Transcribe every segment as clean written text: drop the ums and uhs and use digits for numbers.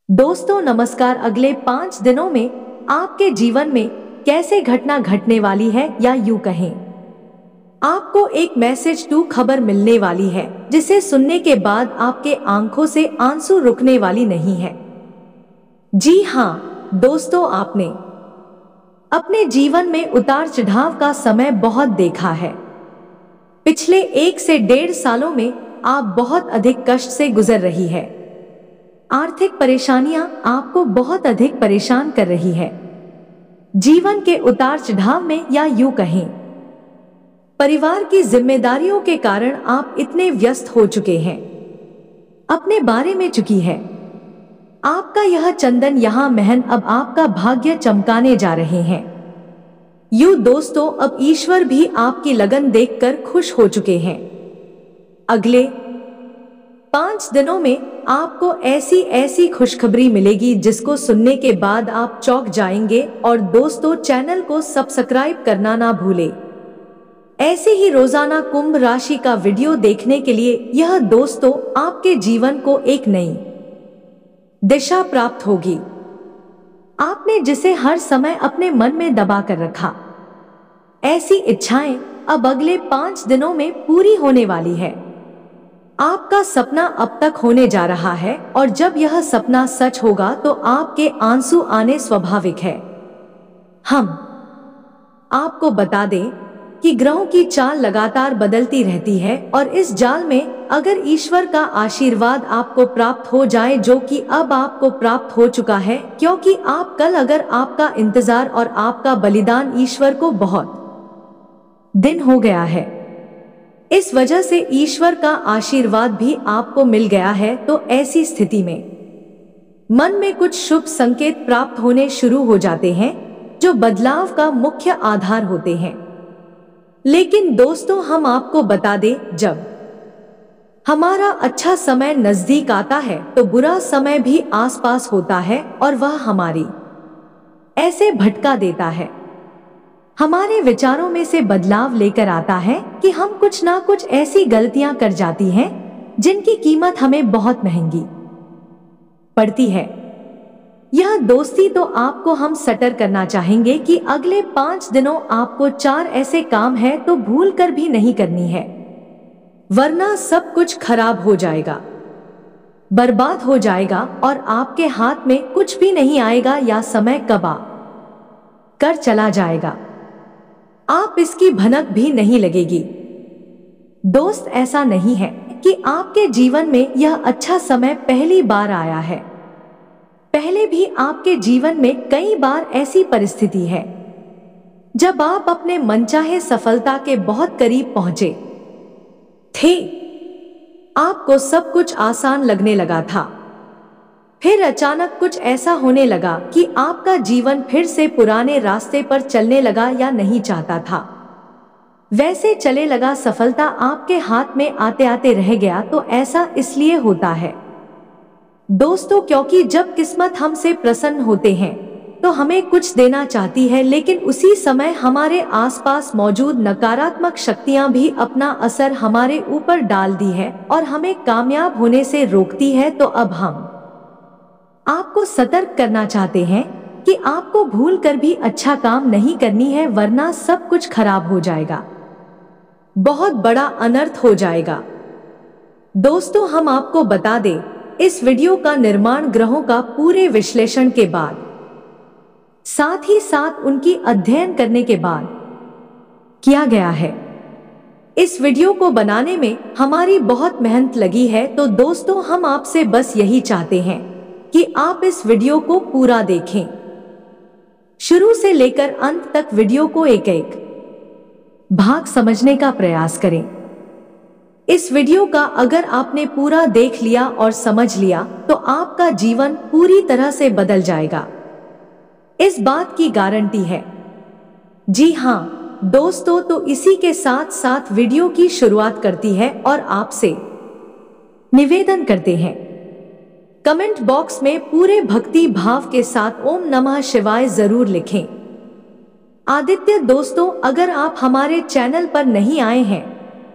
दोस्तों नमस्कार। अगले 5 दिनों में आपके जीवन में कैसे घटना घटने वाली है, या यूं कहें आपको एक मैसेज टू खबर मिलने वाली है जिसे सुनने के बाद आपके आंखों से आंसू रुकने वाली नहीं है। जी हाँ दोस्तों, आपने अपने जीवन में उतार चढ़ाव का समय बहुत देखा है। पिछले 1 से 1.5 सालों में आप बहुत अधिक कष्ट से गुजर रही है। आर्थिक परेशानियां आपको बहुत अधिक परेशान कर रही है। जीवन के उतार चढ़ाव में, या यूं कहें परिवार की जिम्मेदारियों के कारण आप इतने व्यस्त हो चुके हैं, अपने बारे में चुकी है। आपका यह चंदन यहाँ महन अब आपका भाग्य चमकाने जा रहे हैं। यूं दोस्तों, अब ईश्वर भी आपकी लगन देखकर खुश हो चुके हैं। अगले 5 दिनों में आपको ऐसी ऐसी खुशखबरी मिलेगी जिसको सुनने के बाद आप चौंक जाएंगे। और दोस्तों, चैनल को सब्सक्राइब करना ना भूलें। ऐसे ही रोजाना कुंभ राशि का वीडियो देखने के लिए यह दोस्तों आपके जीवन को एक नई दिशा प्राप्त होगी। आपने जिसे हर समय अपने मन में दबा कर रखा, ऐसी इच्छाएं अब अगले 5 दिनों में पूरी होने वाली है। आपका सपना अब तक होने जा रहा है, और जब यह सपना सच होगा तो आपके आंसू आने स्वाभाविक है। हम आपको बता दें कि ग्रहों की चाल लगातार बदलती रहती है, और इस जाल में अगर ईश्वर का आशीर्वाद आपको प्राप्त हो जाए, जो कि अब आपको प्राप्त हो चुका है, क्योंकि आप कल अगर आपका इंतजार और आपका बलिदान ईश्वर को बहुत दिन हो गया है, इस वजह से ईश्वर का आशीर्वाद भी आपको मिल गया है, तो ऐसी स्थिति में मन में कुछ शुभ संकेत प्राप्त होने शुरू हो जाते हैं जो बदलाव का मुख्य आधार होते हैं। लेकिन दोस्तों, हम आपको बता दें, जब हमारा अच्छा समय नजदीक आता है तो बुरा समय भी आसपास होता है, और वह हमारी ऐसे भटका देता है, हमारे विचारों में से बदलाव लेकर आता है कि हम कुछ ना कुछ ऐसी गलतियां कर जाती हैं जिनकी कीमत हमें बहुत महंगी पड़ती है। यह दोस्ती तो आपको हम सटर करना चाहेंगे कि अगले 5 दिनों आपको 4 ऐसे काम हैं तो भूल कर भी नहीं करनी है, वरना सब कुछ खराब हो जाएगा, बर्बाद हो जाएगा, और आपके हाथ में कुछ भी नहीं आएगा, या समय कब कर चला जाएगा आप इसकी भनक भी नहीं लगेगी। दोस्त, ऐसा नहीं है कि आपके जीवन में यह अच्छा समय पहली बार आया है। पहले भी आपके जीवन में कई बार ऐसी परिस्थिति है जब आप अपने मनचाहे सफलता के बहुत करीब पहुंचे थे। आपको सब कुछ आसान लगने लगा था, फिर अचानक कुछ ऐसा होने लगा कि आपका जीवन फिर से पुराने रास्ते पर चलने लगा, या नहीं चाहता था वैसे चले लगा। सफलता आपके हाथ में आते आते रह गया। तो ऐसा इसलिए होता है दोस्तों, क्योंकि जब किस्मत हमसे प्रसन्न होते हैं तो हमें कुछ देना चाहती है, लेकिन उसी समय हमारे आसपास मौजूद नकारात्मक शक्तियां भी अपना असर हमारे ऊपर डाल दी है और हमें कामयाब होने से रोकती है। तो अब हम आपको सतर्क करना चाहते हैं कि आपको भूल कर भी अच्छा काम नहीं करनी है, वरना सब कुछ खराब हो जाएगा, बहुत बड़ा अनर्थ हो जाएगा। दोस्तों, हम आपको बता दें, इस वीडियो का निर्माण ग्रहों का पूरे विश्लेषण के बाद, साथ ही साथ उनकी अध्ययन करने के बाद किया गया है। इस वीडियो को बनाने में हमारी बहुत मेहनत लगी है। तो दोस्तों, हम आपसे बस यही चाहते हैं कि आप इस वीडियो को पूरा देखें, शुरू से लेकर अंत तक वीडियो को एक एक भाग समझने का प्रयास करें। इस वीडियो का अगर आपने पूरा देख लिया और समझ लिया तो आपका जीवन पूरी तरह से बदल जाएगा, इस बात की गारंटी है। जी हाँ दोस्तों, तो इसी के साथ साथ वीडियो की शुरुआत करती है और आपसे निवेदन करते हैं, कमेंट बॉक्स में पूरे भक्ति भाव के साथ ओम नमः शिवाय जरूर लिखें। आदित्य दोस्तों, अगर आप हमारे चैनल पर नहीं आए हैं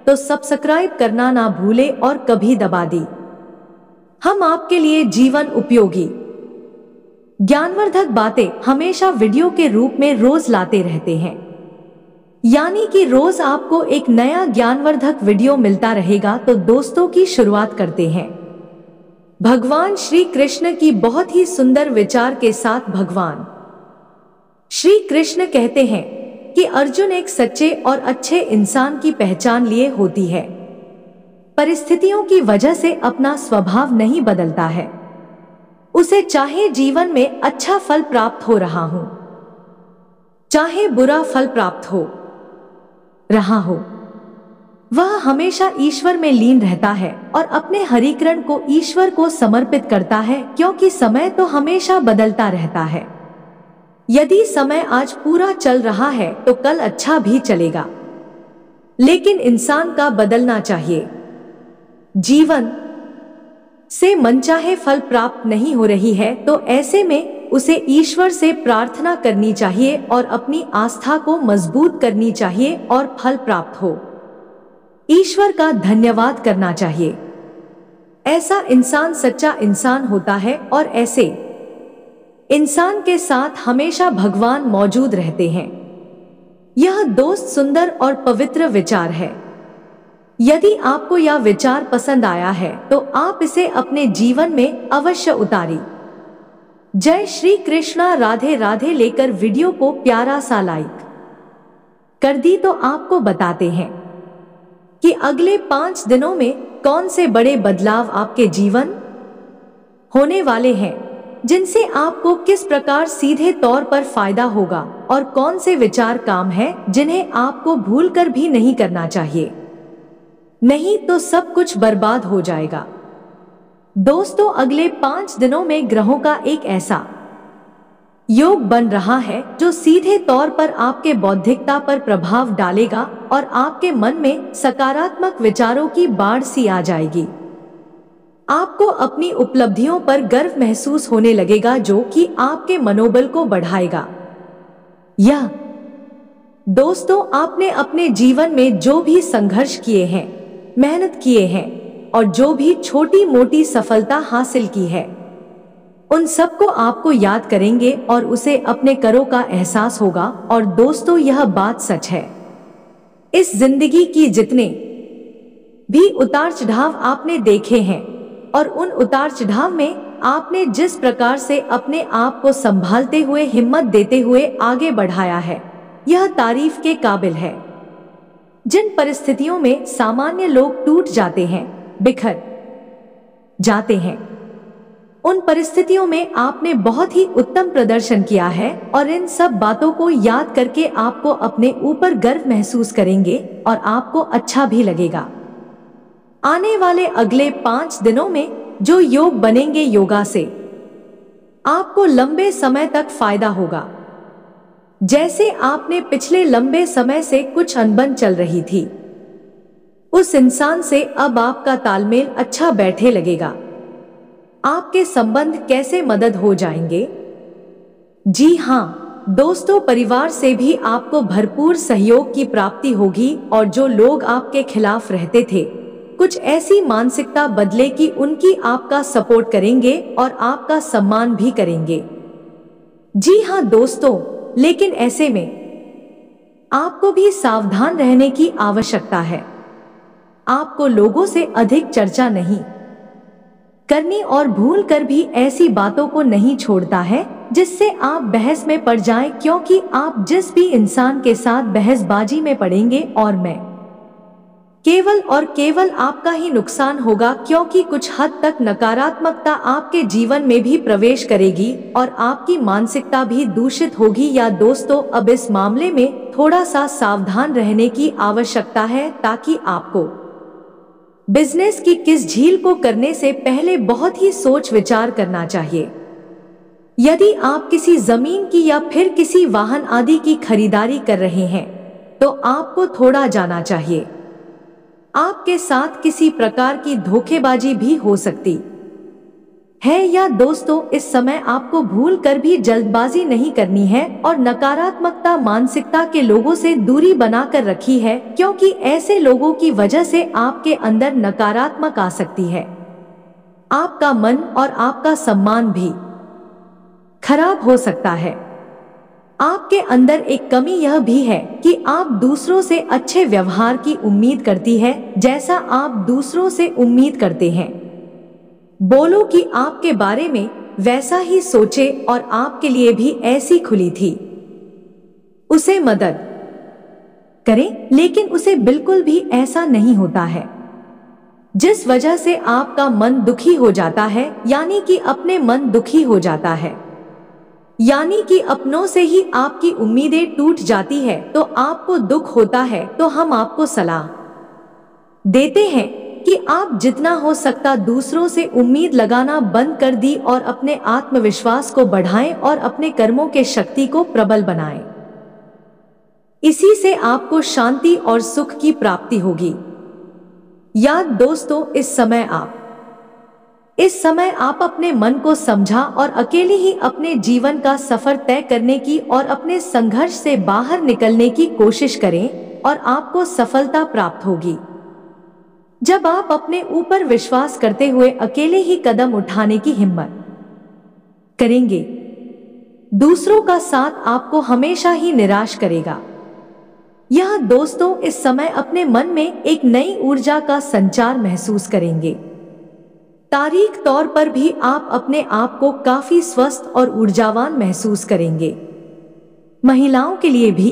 तो सब्सक्राइब करना ना भूलें और कभी दबा दी। हम आपके लिए जीवन उपयोगी ज्ञानवर्धक बातें हमेशा वीडियो के रूप में रोज लाते रहते हैं, यानी कि रोज आपको एक नया ज्ञानवर्धक वीडियो मिलता रहेगा। तो दोस्तों की शुरुआत करते हैं भगवान श्री कृष्ण की बहुत ही सुंदर विचार के साथ। भगवान श्री कृष्ण कहते हैं कि अर्जुन एक सच्चे और अच्छे इंसान की पहचान लिए होती है। परिस्थितियों की वजह से अपना स्वभाव नहीं बदलता है, उसे चाहे जीवन में अच्छा फल प्राप्त हो रहा हो, चाहे बुरा फल प्राप्त हो रहा हो, वह हमेशा ईश्वर में लीन रहता है और अपने हरिकरण को ईश्वर को समर्पित करता है, क्योंकि समय तो हमेशा बदलता रहता है। यदि समय आज पूरा चल रहा है तो कल अच्छा भी चलेगा, लेकिन इंसान का बदलना चाहिए। जीवन से मनचाहे फल प्राप्त नहीं हो रही है तो ऐसे में उसे ईश्वर से प्रार्थना करनी चाहिए और अपनी आस्था को मजबूत करनी चाहिए और फल प्राप्त हो ईश्वर का धन्यवाद करना चाहिए। ऐसा इंसान सच्चा इंसान होता है और ऐसे इंसान के साथ हमेशा भगवान मौजूद रहते हैं। यह दोस्त सुंदर और पवित्र विचार है। यदि आपको यह विचार पसंद आया है तो आप इसे अपने जीवन में अवश्य उतारिए। जय श्री कृष्णा। राधे राधे। लेकर वीडियो को प्यारा सा लाइक कर दी तो आपको बताते हैं कि अगले 5 दिनों में कौन से बड़े बदलाव आपके जीवन होने वाले हैं, जिनसे आपको किस प्रकार सीधे तौर पर फायदा होगा, और कौन से विचार काम है जिन्हें आपको भूलकर भी नहीं करना चाहिए, नहीं तो सब कुछ बर्बाद हो जाएगा। दोस्तों, अगले 5 दिनों में ग्रहों का एक ऐसा योग बन रहा है जो सीधे तौर पर आपके बौद्धिकता पर प्रभाव डालेगा और आपके मन में सकारात्मक विचारों की बाढ़ सी आ जाएगी। आपको अपनी उपलब्धियों पर गर्व महसूस होने लगेगा, जो कि आपके मनोबल को बढ़ाएगा। यह दोस्तों, आपने अपने जीवन में जो भी संघर्ष किए हैं, मेहनत किए हैं और जो भी छोटी मोटी सफलता हासिल की है, उन सबको आपको याद करेंगे और उसे अपने करों का एहसास होगा। और दोस्तों, यह बात सच है, इस जिंदगी की जितने भी उतार चढ़ाव आपने देखे हैं और उन उतार चढ़ाव में आपने जिस प्रकार से अपने आप को संभालते हुए, हिम्मत देते हुए आगे बढ़ाया है, यह तारीफ के काबिल है। जिन परिस्थितियों में सामान्य लोग टूट जाते हैं, बिखर जाते हैं, उन परिस्थितियों में आपने बहुत ही उत्तम प्रदर्शन किया है और इन सब बातों को याद करके आपको अपने ऊपर गर्व महसूस करेंगे और आपको अच्छा भी लगेगा। आने वाले अगले 5 दिनों में जो योग बनेंगे, योगा से आपको लंबे समय तक फायदा होगा। जैसे आपने पिछले लंबे समय से कुछ अनबन चल रही थी, उस इंसान से अब आपका तालमेल अच्छा बैठे लगेगा। आपके संबंध कैसे मदद हो जाएंगे? जी हाँ दोस्तों, परिवार से भी आपको भरपूर सहयोग की प्राप्ति होगी और जो लोग आपके खिलाफ रहते थे, कुछ ऐसी मानसिकता बदले कि उनकी आपका सपोर्ट करेंगे और आपका सम्मान भी करेंगे। जी हाँ दोस्तों, लेकिन ऐसे में आपको भी सावधान रहने की आवश्यकता है। आपको लोगों से अधिक चर्चा नहीं करनी और भूल कर भी ऐसी बातों को नहीं छोड़ता है जिससे आप बहस में पड़ जाएं, क्योंकि आप जिस भी इंसान के साथ बहसबाजी में पड़ेंगे और मैं केवल और केवल आपका ही नुकसान होगा, क्योंकि कुछ हद तक नकारात्मकता आपके जीवन में भी प्रवेश करेगी और आपकी मानसिकता भी दूषित होगी। या दोस्तों, अब इस मामले में थोड़ा सा सावधान रहने की आवश्यकता है, ताकि आपको बिजनेस की किस झील को करने से पहले बहुत ही सोच विचार करना चाहिए। यदि आप किसी जमीन की या फिर किसी वाहन आदि की खरीदारी कर रहे हैं तो आपको थोड़ा जाना चाहिए। आपके साथ किसी प्रकार की धोखेबाजी भी हो सकती है। या दोस्तों, इस समय आपको भूल कर भी जल्दबाजी नहीं करनी है और नकारात्मकता मानसिकता के लोगों से दूरी बनाकर रखी है, क्योंकि ऐसे लोगों की वजह से आपके अंदर नकारात्मक आ सकती है। आपका मन और आपका सम्मान भी खराब हो सकता है। आपके अंदर एक कमी यह भी है कि आप दूसरों से अच्छे व्यवहार की उम्मीद करती है, जैसा आप दूसरों से उम्मीद करते हैं। बोलो कि आपके बारे में वैसा ही सोचे और आपके लिए भी ऐसी खुली थी। उसे मदद करें, लेकिन उसे बिल्कुल भी ऐसा नहीं होता है, जिस वजह से आपका मन दुखी हो जाता है, यानी कि अपने मन दुखी हो जाता है, यानी कि अपनों से ही आपकी उम्मीदें टूट जाती है, तो आपको दुख होता है। तो हम आपको सलाह देते हैं कि आप जितना हो सकता दूसरों से उम्मीद लगाना बंद कर दी और अपने आत्मविश्वास को बढ़ाएं और अपने कर्मों के शक्ति को प्रबल बनाएं। इसी से आपको शांति और सुख की प्राप्ति होगी। याद दोस्तों, इस समय आप अपने मन को समझा और अकेले ही अपने जीवन का सफर तय करने की और अपने संघर्ष से बाहर निकलने की कोशिश करें और आपको सफलता प्राप्त होगी। जब आप अपने ऊपर विश्वास करते हुए अकेले ही कदम उठाने की हिम्मत करेंगे, दूसरों का साथ आपको हमेशा ही निराश करेगा। यह दोस्तों, इस समय अपने मन में एक नई ऊर्जा का संचार महसूस करेंगे। तारीख तौर पर भी आप अपने आप को काफी स्वस्थ और ऊर्जावान महसूस करेंगे। महिलाओं के लिए भी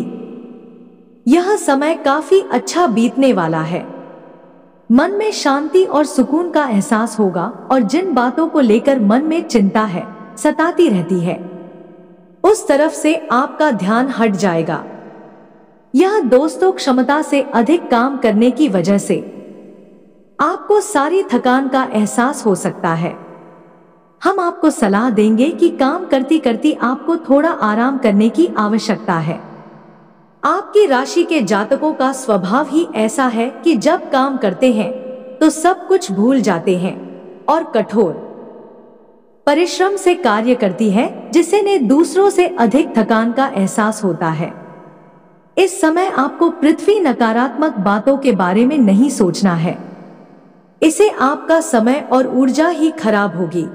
यह समय काफी अच्छा बीतने वाला है। मन में शांति और सुकून का एहसास होगा और जिन बातों को लेकर मन में चिंता है, सताती रहती है, उस तरफ से आपका ध्यान हट जाएगा। यह दोस्तों, क्षमता से अधिक काम करने की वजह से आपको सारी थकान का एहसास हो सकता है। हम आपको सलाह देंगे कि काम करती करती आपको थोड़ा आराम करने की आवश्यकता है। आपकी राशि के जातकों का स्वभाव ही ऐसा है कि जब काम करते हैं तो सब कुछ भूल जाते हैं और कठोर परिश्रम से कार्य करती है, जिससे ने दूसरों से अधिक थकान का एहसास होता है। इस समय आपको पृथ्वी नकारात्मक बातों के बारे में नहीं सोचना है, इसे आपका समय और ऊर्जा ही खराब होगी।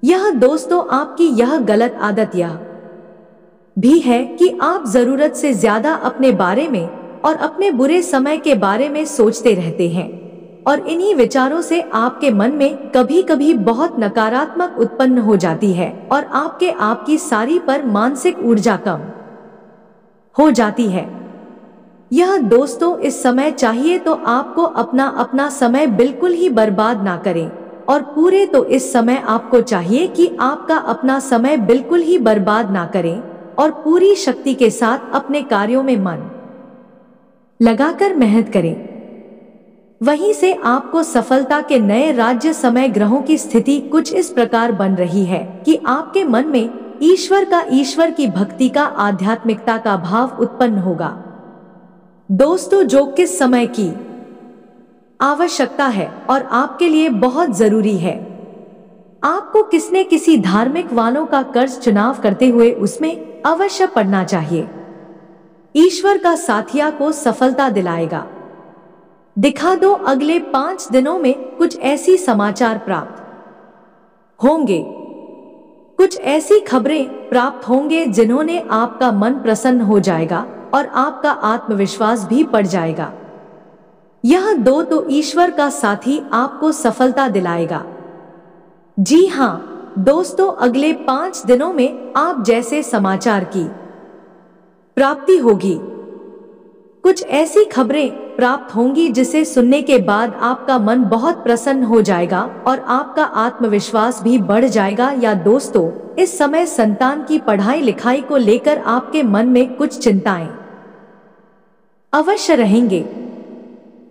यह दोस्तों, आपकी यह गलत आदत यह भी है कि आप जरूरत से ज्यादा अपने बारे में और अपने बुरे समय के बारे में सोचते रहते हैं और इन्हीं विचारों से आपके मन में कभी कभी बहुत नकारात्मक उत्पन्न हो जाती है और आपकी सारी पर मानसिक ऊर्जा कम हो जाती है। यह दोस्तों, इस समय चाहिए तो आपको अपना समय बिल्कुल ही बर्बाद ना करें और पूरे तो इस समय आपको चाहिए कि आपका अपना समय बिल्कुल ही बर्बाद ना करें और पूरी शक्ति के साथ अपने कार्यों में मन लगाकर मेहनत करें। वहीं से आपको सफलता के नए राज्य समय ग्रहों की स्थिति कुछ इस प्रकार बन रही है कि आपके मन में ईश्वर की भक्ति का, आध्यात्मिकता का भाव उत्पन्न होगा। दोस्तों, जो किस समय की आवश्यकता है और आपके लिए बहुत जरूरी है। आपको किसी धार्मिक वालों का कर्ज चुनाव करते हुए उसमें अवश्य पड़ना चाहिए। ईश्वर का साथिया को सफलता दिलाएगा। दिखा दो, अगले 5 दिनों में कुछ ऐसी समाचार प्राप्त होंगे, कुछ ऐसी खबरें प्राप्त होंगे जिन्होंने आपका मन प्रसन्न हो जाएगा और आपका आत्मविश्वास भी बढ़ जाएगा। यह तो ईश्वर का साथी आपको सफलता दिलाएगा। जी हाँ दोस्तों, अगले 5 दिनों में आप जैसे समाचार की प्राप्ति होगी, कुछ ऐसी खबरें प्राप्त होंगी जिसे सुनने के बाद आपका मन बहुत प्रसन्न हो जाएगा और आपका आत्मविश्वास भी बढ़ जाएगा। या दोस्तों, इस समय संतान की पढ़ाई लिखाई को लेकर आपके मन में कुछ चिंताएं अवश्य रहेंगे।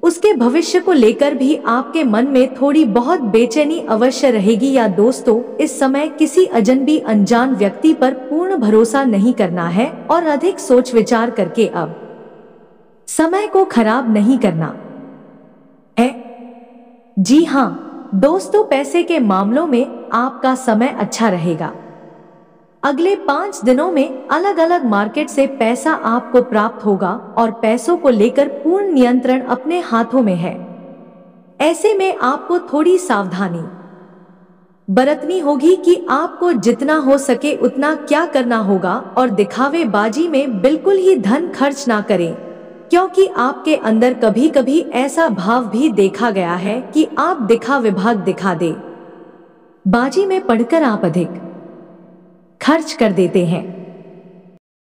उसके भविष्य को लेकर भी आपके मन में थोड़ी बहुत बेचैनी अवश्य रहेगी। या दोस्तों, इस समय किसी अजनबी अनजान व्यक्ति पर पूर्ण भरोसा नहीं करना है और अधिक सोच विचार करके अब समय को खराब नहीं करना है। जी हाँ दोस्तों, पैसे के मामलों में आपका समय अच्छा रहेगा। अगले 5 दिनों में अलग अलग मार्केट से पैसा आपको प्राप्त होगा और पैसों को लेकर पूर्ण नियंत्रण अपने हाथों में है। ऐसे में आपको थोड़ी सावधानी बरतनी होगी कि आपको जितना हो सके उतना क्या करना होगा और दिखावेबाजी में बिल्कुल ही धन खर्च ना करें, क्योंकि आपके अंदर कभी कभी ऐसा भाव भी देखा गया है कि आप दिखा दे बाजी में पढ़कर आप अधिक खर्च कर देते हैं।